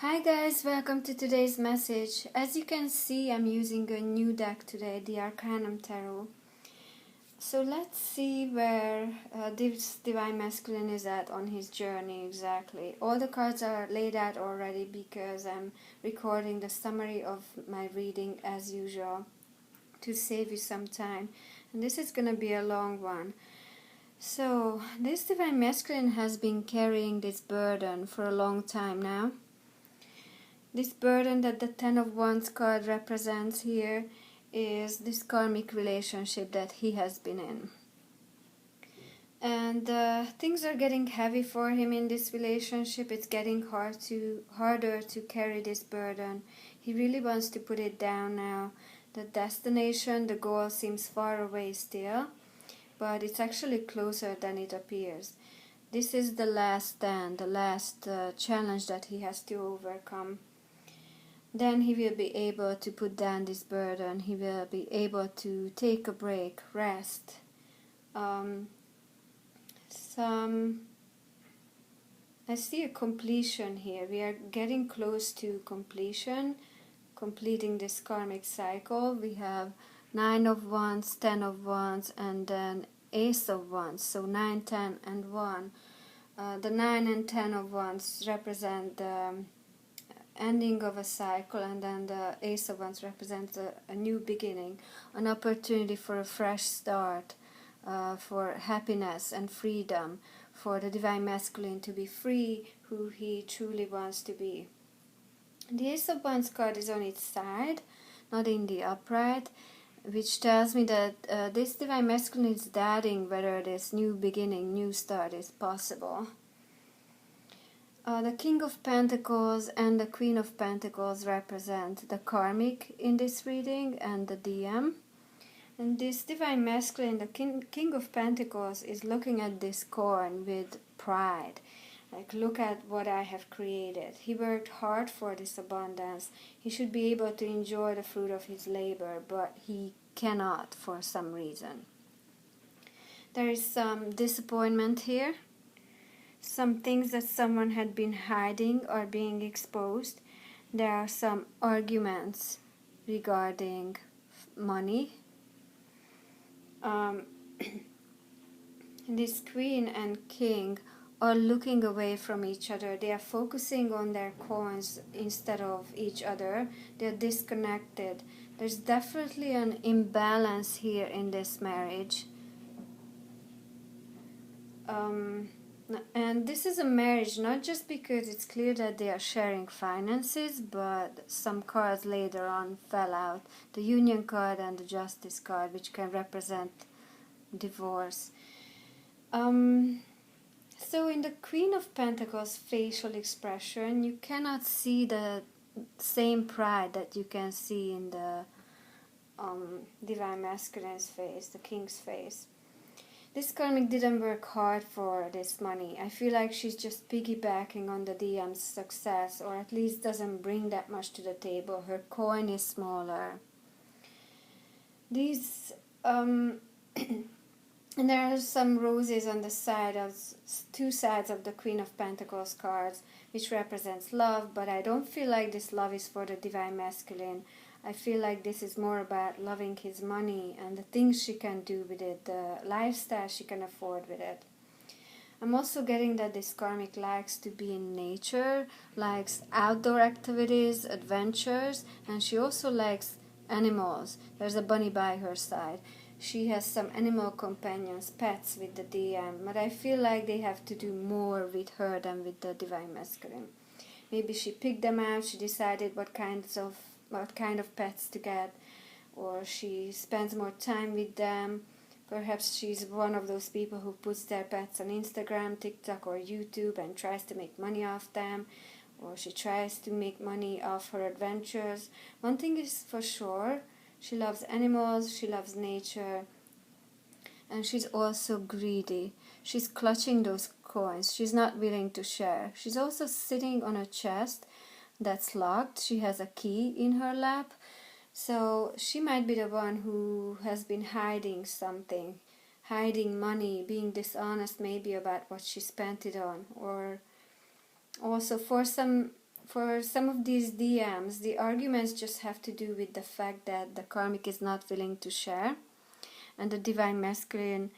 Hi guys, welcome to today's message. As you can see, I'm using a new deck today, the Arcanum Tarot. So let's see where this Divine Masculine is at on his journey exactly. All the cards are laid out already because I'm recording the summary of my reading as usual to save you some time. And this is going to be a long one. So this Divine Masculine has been carrying this burden for a long time now. This burden that the Ten of Wands card represents here is this karmic relationship that he has been in. And things are getting heavy for him in this relationship. It's getting harder to carry this burden. He really wants to put it down now. The destination, the goal seems far away still, but it's actually closer than it appears. This is the last stand, the last challenge that he has to overcome. Then he will be able to put down this burden. He will be able to take a break, rest. I see a completion here. We are getting close to completion, completing this karmic cycle. We have 9 of Wands, 10 of Wands, and then Ace of Wands. So 9, 10, and 1. The 9 and 10 of Wands represent the ending of a cycle, and then the Ace of Wands represents a new beginning, an opportunity for a fresh start, for happiness and freedom, for the Divine Masculine to be free, who he truly wants to be. The Ace of Wands card is on its side, not in the upright, which tells me that this Divine Masculine is doubting whether this new beginning, new start is possible. The King of Pentacles and the Queen of Pentacles represent the Karmic in this reading and the DM. And this Divine Masculine, the King of Pentacles, is looking at this coin with pride. Like, look at what I have created. He worked hard for this abundance. He should be able to enjoy the fruit of his labor, but he cannot for some reason. There is some disappointment here. Some things that someone had been hiding are being exposed. There are some arguments regarding money. This queen and king are looking away from each other. They are focusing on their coins instead of each other. They are disconnected. There's definitely an imbalance here in this marriage. And this is a marriage not just because it's clear that they are sharing finances, but some cards later on fell out. The Union card and the Justice card, which can represent divorce. So in the Queen of Pentacles facial expression, you cannot see the same pride that you can see in the Divine Masculine's face, the King's face. This karmic didn't work hard for this money. I feel like she's just piggybacking on the DM's success, or at least doesn't bring that much to the table. Her coin is smaller. These, and there are some roses on the side of two sides of the Queen of Pentacles cards, which represents love, but I don't feel like this love is for the Divine Masculine. I feel like this is more about loving his money and the things she can do with it, the lifestyle she can afford with it. I'm also getting that this karmic likes to be in nature, likes outdoor activities, adventures, and she also likes animals. There's a bunny by her side. She has some animal companions, pets with the DM, but I feel like they have to do more with her than with the Divine Masculine. Maybe she picked them out, she decided what kind of pets to get, or she spends more time with them. Perhaps she's one of those people who puts their pets on Instagram, TikTok, or YouTube and tries to make money off them, or she tries to make money off her adventures. One thing is for sure, she loves animals, she loves nature, and she's also greedy. She's clutching those coins. She's not willing to share. She's also sitting on a chest that's locked. She has a key in her lap, so she might be the one who has been hiding something, hiding money, being dishonest maybe about what she spent it on, or also for some for some of these DMs, the arguments just have to do with the fact that the karmic is not willing to share, and the divine masculine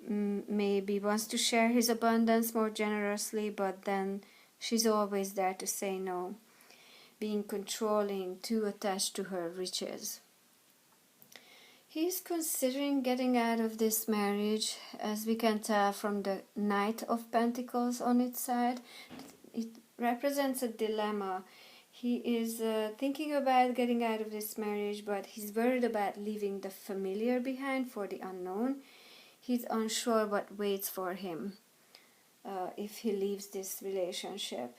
maybe wants to share his abundance more generously, but then she's always there to say no, being controlling, too attached to her riches. He's considering getting out of this marriage, as we can tell from the Knight of Pentacles on its side. It represents a dilemma. He is thinking about getting out of this marriage, but he's worried about leaving the familiar behind for the unknown. He's unsure what waits for him if he leaves this relationship.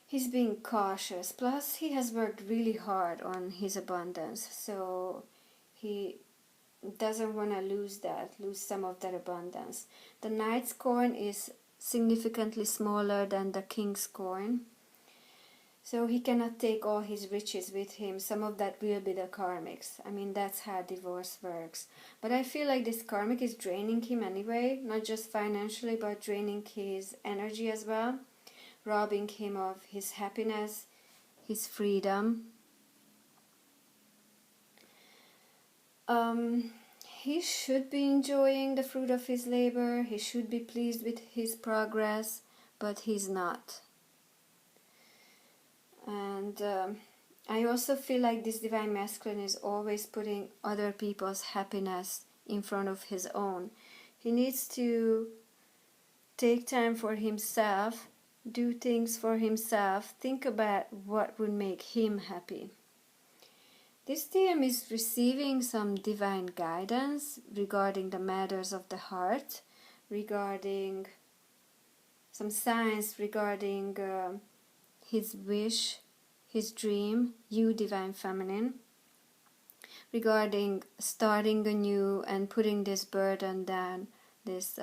He's being cautious, plus he has worked really hard on his abundance, so he doesn't want to lose some of that abundance. The Knight's coin is significantly smaller than the King's coin, so he cannot take all his riches with him. Some of that will be the karmics. I mean, that's how divorce works. But I feel like this karmic is draining him anyway, not just financially, but draining his energy as well, robbing him of his happiness, his freedom. He should be enjoying the fruit of his labor. He should be pleased with his progress, but he's not. And I also feel like this divine masculine is always putting other people's happiness in front of his own. He needs to take time for himself, do things for himself, think about what would make him happy. This DM is receiving some divine guidance regarding the matters of the heart, regarding some signs regarding his wish, his dream, you divine feminine, regarding starting anew and putting this burden down, this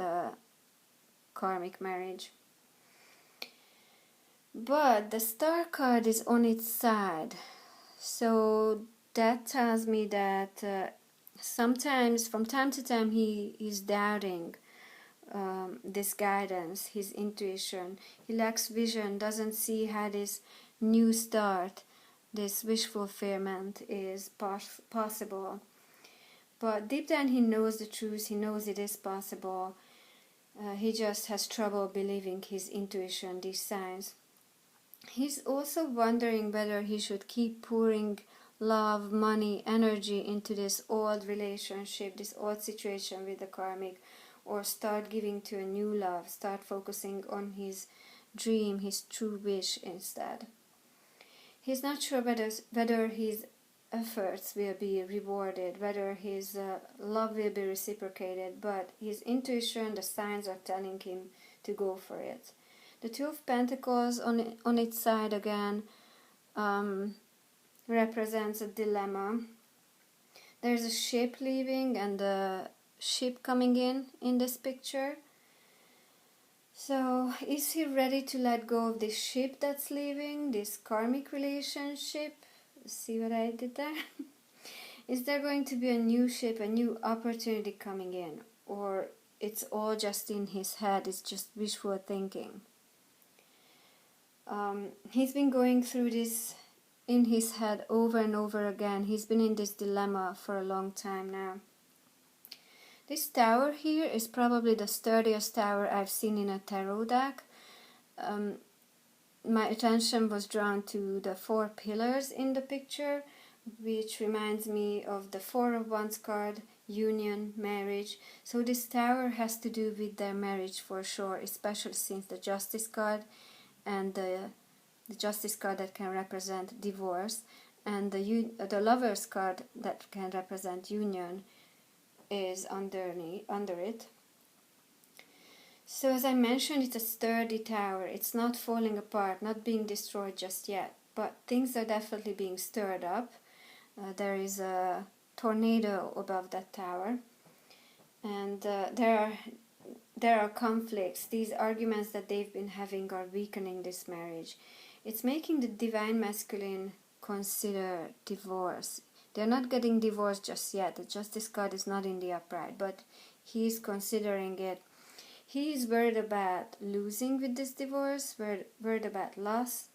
karmic marriage. But the Star card is on its side, so that tells me that sometimes, from time to time, he is doubting this guidance, his intuition. He lacks vision, doesn't see how this new start, this wish fulfillment is possible. But deep down he knows the truth, he knows it is possible. He just has trouble believing his intuition, these signs. He's also wondering whether he should keep pouring love, money, energy into this old relationship, this old situation with the karmic, or start giving to a new love, start focusing on his dream, his true wish instead. He's not sure whether his efforts will be rewarded, whether his love will be reciprocated, but his intuition, the signs are telling him to go for it. The Two of Pentacles on its side again represents a dilemma. There's a ship leaving and a ship coming in this picture. So is he ready to let go of this ship that's leaving, this karmic relationship? See what I did there? Is there going to be a new ship, a new opportunity coming in? Or it's all just in his head, it's just wishful thinking? He's been going through this in his head over and over again. He's been in this dilemma for a long time now. This tower here is probably the sturdiest tower I've seen in a tarot deck. My attention was drawn to the 4 pillars in the picture, which reminds me of the 4 of Wands card, union, marriage. So this tower has to do with their marriage for sure, especially since the Justice card and the Justice card that can represent divorce, and the Lovers card that can represent union is under it. So as I mentioned, it's a sturdy tower. It's not falling apart, not being destroyed just yet, but things are definitely being stirred up. There is a tornado above that tower, and there are conflicts. These arguments that they've been having are weakening this marriage. It's making the divine masculine consider divorce. They're not getting divorced just yet. The Justice card is not in the upright, but he's considering it. He is worried about losing with this divorce, worried about loss,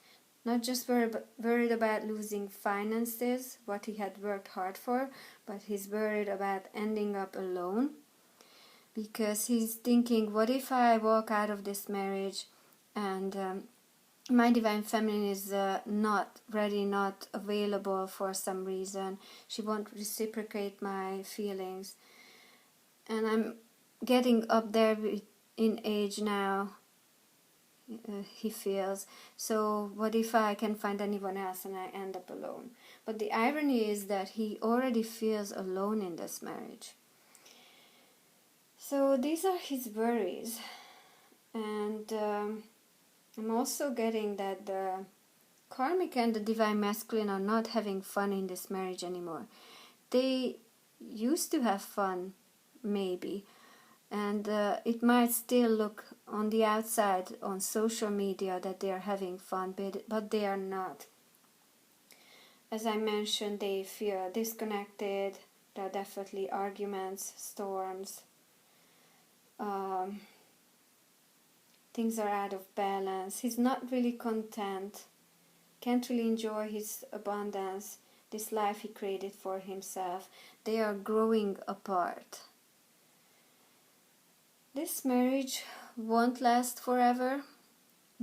not just worried about losing finances, what he had worked hard for, but he's worried about ending up alone, because he's thinking, what if I walk out of this marriage and my divine feminine is not ready, not available for some reason. She won't reciprocate my feelings. And I'm getting up there in age now, he feels. So what if I can find anyone else and I end up alone? But the irony is that he already feels alone in this marriage. So these are his worries. And I'm also getting that the Karmic and the Divine Masculine are not having fun in this marriage anymore. They used to have fun, maybe, and it might still look on the outside on social media that they are having fun, but they are not. As I mentioned, they feel disconnected. There are definitely arguments, storms. Things are out of balance. He's not really content, can't really enjoy his abundance, this life he created for himself. They are growing apart. This marriage won't last forever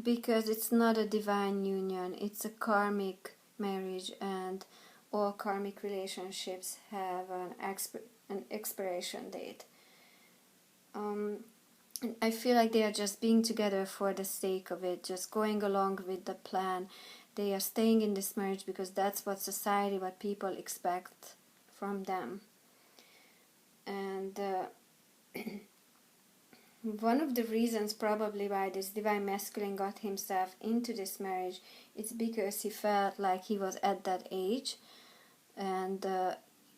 because it's not a divine union, it's a karmic marriage, and all karmic relationships have an expiration date. I feel like they are just being together for the sake of it, just going along with the plan. They are staying in this marriage because that's what society, what people expect from them. And one of the reasons probably why this divine masculine got himself into this marriage is because he felt like he was at that age, and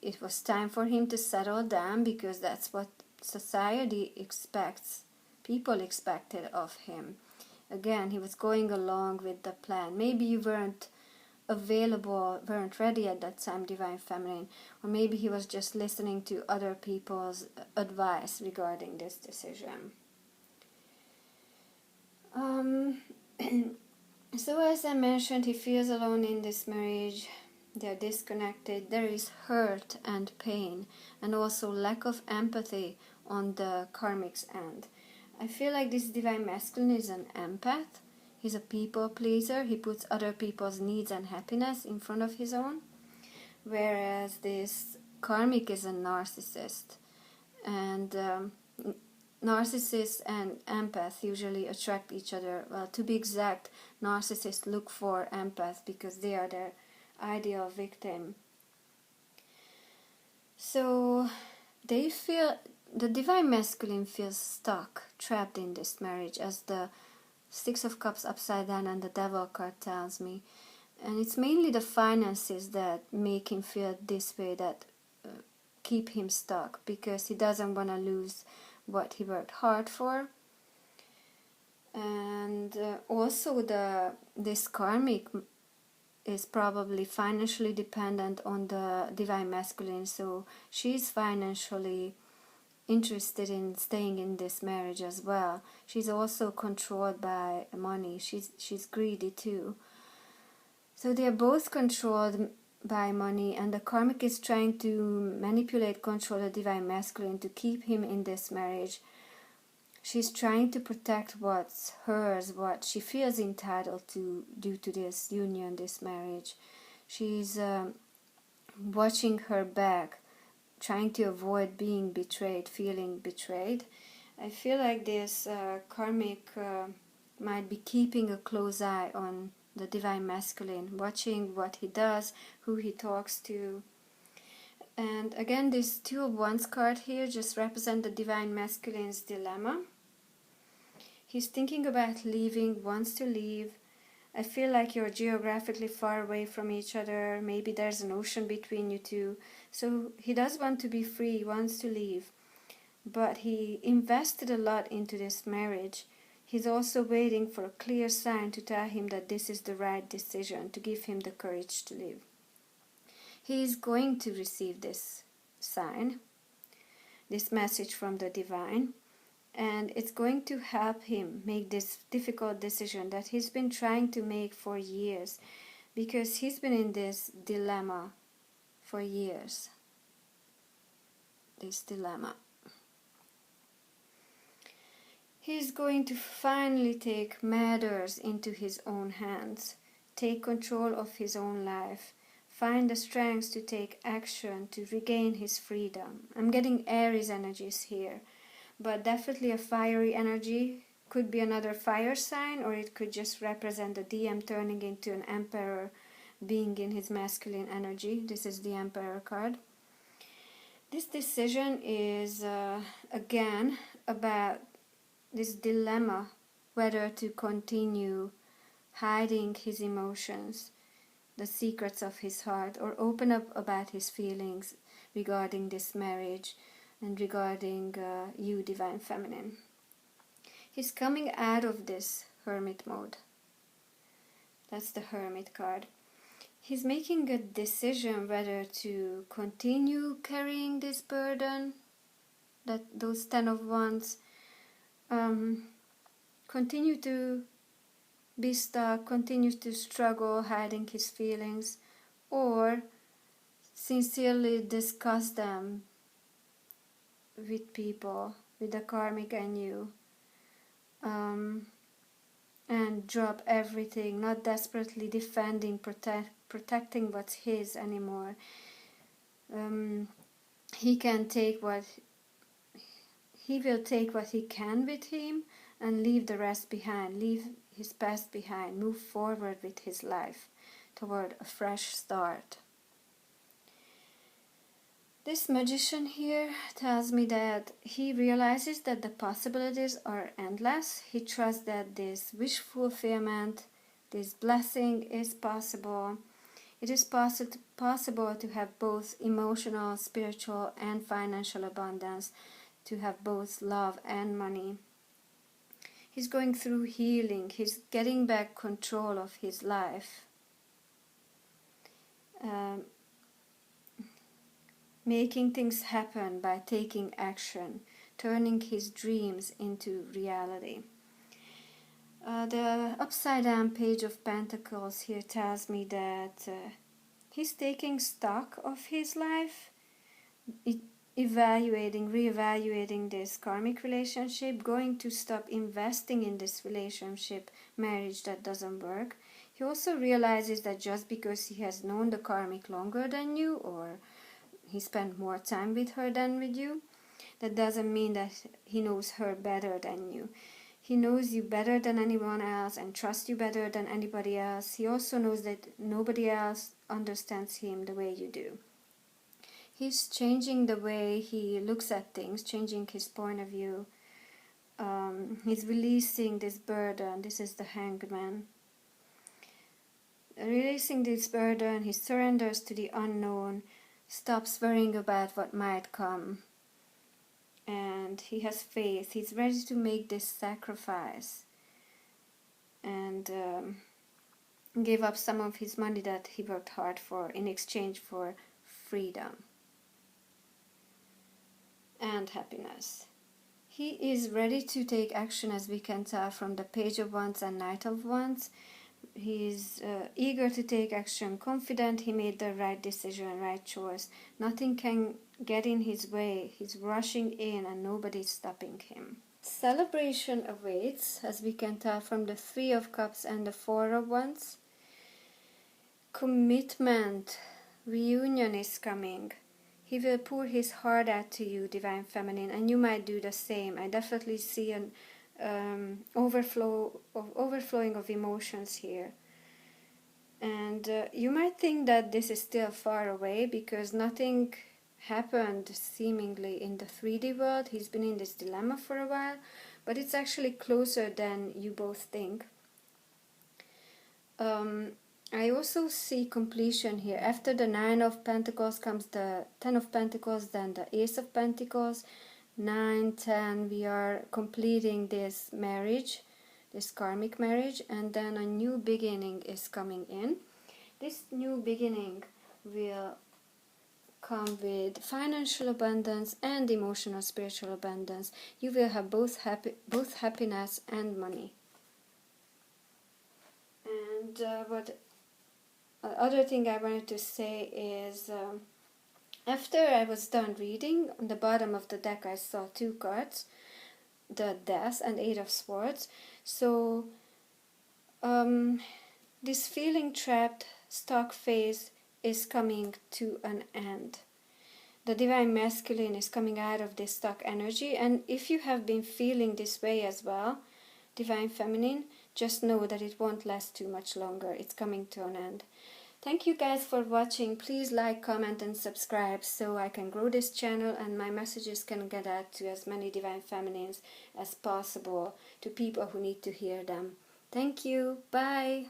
it was time for him to settle down because that's what society expects. People expected of him. Again, he was going along with the plan. Maybe you weren't available, weren't ready at that time, Divine Feminine, or maybe he was just listening to other people's advice regarding this decision. So as I mentioned, he feels alone in this marriage. They're disconnected. There is hurt and pain, and also lack of empathy on the karmic's end. I feel like this divine masculine is an empath. He's a people pleaser. He puts other people's needs and happiness in front of his own. Whereas this karmic is a narcissist. And narcissists and empath usually attract each other. Well, to be exact, narcissists look for empaths because they are their ideal victim. So they feel, the divine masculine feels stuck, trapped in this marriage, as the Six of Cups upside down and the Devil card tells me. And it's mainly the finances that make him feel this way, that keep him stuck, because he doesn't want to lose what he worked hard for. And also this karmic is probably financially dependent on the divine masculine, so she's financially interested in staying in this marriage as well. She's also controlled by money. She's greedy too. So they are both controlled by money, and the karmic is trying to manipulate, control the divine masculine to keep him in this marriage. She's trying to protect what's hers, what she feels entitled to due to this union, this marriage. She's watching her back, trying to avoid being betrayed, feeling betrayed. I feel like this karmic might be keeping a close eye on the divine masculine, watching what he does, who he talks to. And again, this Two of Wands card here just represents the divine masculine's dilemma. He's thinking about leaving, wants to leave. I feel like you're geographically far away from each other. Maybe there's an ocean between you two. So he does want to be free, he wants to leave. But he invested a lot into this marriage. He's also waiting for a clear sign to tell him that this is the right decision, to give him the courage to leave. He is going to receive this sign, this message from the divine. and it's going to help him make this difficult decision that he's been trying to make for years, because he's been in this dilemma for years. This dilemma. He's going to finally take matters into his own hands, take control of his own life, find the strength to take action to regain his freedom. I'm getting Aries energies here, but definitely a fiery energy. Could be another fire sign, or it could just represent the DM turning into an emperor, being in his masculine energy. This is the Emperor card. This decision is again about this dilemma, whether to continue hiding his emotions, the secrets of his heart, or open up about his feelings regarding this marriage and regarding you, Divine Feminine. He's coming out of this hermit mode. That's the Hermit card. He's making a decision whether to continue carrying this burden, those 10 of Wands, continue to be stuck, continue to struggle hiding his feelings, or sincerely discuss them with people, with the Karmic and you, and drop everything, not desperately defending, protecting what's his anymore. He will take what he can with him and leave the rest behind, leave his past behind, move forward with his life toward a fresh start. This Magician here tells me that he realizes that the possibilities are endless. He trusts that this wish fulfillment, this blessing is possible. It is possible to have both emotional, spiritual, and financial abundance, to have both love and money. He's going through healing. He's getting back control of his life. Making things happen by taking action, turning his dreams into reality. The upside down Page of Pentacles here tells me that he's taking stock of his life, reevaluating this karmic relationship, going to stop investing in this relationship, marriage that doesn't work. He also realizes that just because he has known the karmic longer than you, or he spent more time with her than with you, that doesn't mean that he knows her better than you. He knows you better than anyone else and trusts you better than anybody else. He also knows that nobody else understands him the way you do. He's changing the way he looks at things, changing his point of view. He's releasing this burden. This is the Hangman. Releasing this burden, he surrenders to the unknown, stops worrying about what might come, and he has faith. He's ready to make this sacrifice and give up some of his money that he worked hard for in exchange for freedom and happiness. He is ready to take action, as we can tell from the Page of Wands and Knight of Wands. He's eager to take action, confident he made the right decision, right choice. Nothing can get in his way. He's rushing in and nobody's stopping him. Celebration awaits, as we can tell from the Three of Cups and the Four of Wands. Commitment, reunion is coming. He will pour his heart out to you, Divine Feminine, and you might do the same. I definitely see an overflowing of emotions here. And you might think that this is still far away because nothing happened seemingly in the 3D world. He's been in this dilemma for a while, but it's actually closer than you both think. I also see completion here. After the 9 of Pentacles comes the 10 of Pentacles, then the Ace of Pentacles. 9, 10, we are completing this marriage, this karmic marriage, and then a new beginning is coming in. This new beginning will come with financial abundance and emotional spiritual abundance. You will have both happiness and money. And what other thing I wanted to say is, after I was done reading, on the bottom of the deck I saw two cards, the Death and Eight of Swords. So this feeling trapped, stuck phase is coming to an end. The Divine Masculine is coming out of this stuck energy, and if you have been feeling this way as well, Divine Feminine, just know that it won't last too much longer. It's coming to an end. Thank you guys for watching. Please like, comment and subscribe so I can grow this channel and my messages can get out to as many Divine Feminines as possible, to people who need to hear them. Thank you. Bye.